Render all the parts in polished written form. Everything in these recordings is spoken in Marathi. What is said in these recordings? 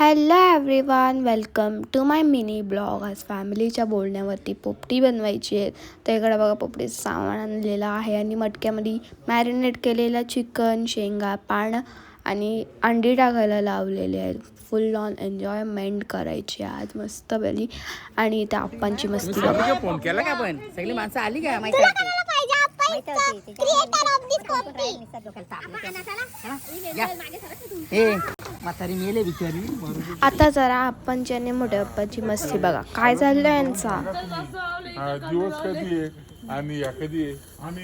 Hello everyone, welcome to my mini blog. आज फॅमिलीच्या बोलण्यावरती पोपटी बनवायची आहे. तर इकडे बघा पोपटीचं सामान आणलेलं आहे आणि मटक्यामध्ये मॅरिनेट केलेलं चिकन, शेंगा, पानं आणि अंडी टाकायला लावलेले आहेत. फुल ऑन एन्जॉयमेंट करायची आज मस्त बेली. आणि त्या आप्पांची मस्ती बघा. फोन केला का पण सगळी माणसं आली का म्हातारी मेले बिचारी. आता जरा आप्पांची आणि मोठ्या आप्पाची मस्ती बघा काय चाललं यांचा. दिवस कधी आहे आणि या कधी आहे आणि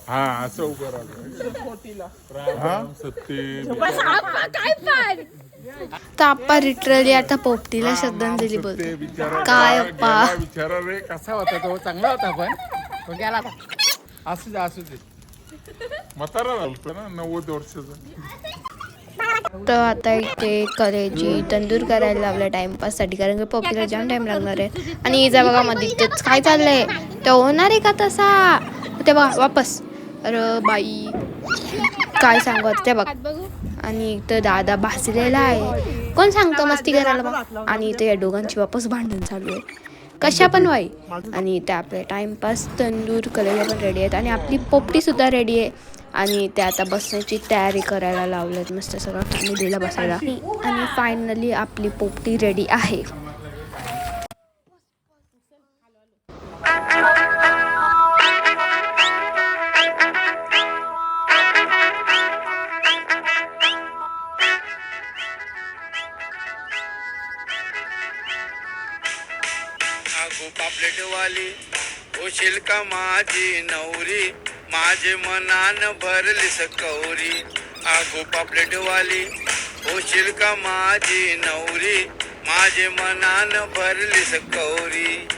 हा असं उभं राहतं सत्य. तर आप्पा लिटरली आता पोपटीला श्रद्धांजली बोलते. काय अप्पा विचारा रे कसा होता तो? चांगला होता पण तो गेला. असू दे म्हातारा झालतो ना 90 वर्षाचा. तर आता इथे करायची तंदूर करायला लावलं टाइमपाससाठी, कारण की पोपटीला जाम टाइम लागणार आहे. आणि इजा बघा मध्ये तेच काय चाललंय ते होणार आहे का तसा. ते बघा वापस. अरे बाई काय सांगत ते बघ. आणि इथं दादा भासलेला आहे. कोण सांगतो मस्ती करायला बघ. आणि इथे या दोघांची वापस भांडण चालू आहे कशा पण वाई. आणि इथे आपले टाइमपास तंदूर करायला पण रेडी आहेत आणि आपली पोपटी सुद्धा रेडी आहे. आणि ते आता बसण्याची तयारी करायला लावलेत मस्त सगळं फॅमिलीला बसायला. आणि फायनली आपली पोपटी रेडी आहे. पापलेट वाली होशील का माझी नवरी, माझे मनान भरली सकौरी. आगो पापलेट वाली होशील का माझी नवरी, माझे मनान भरली सकौरी.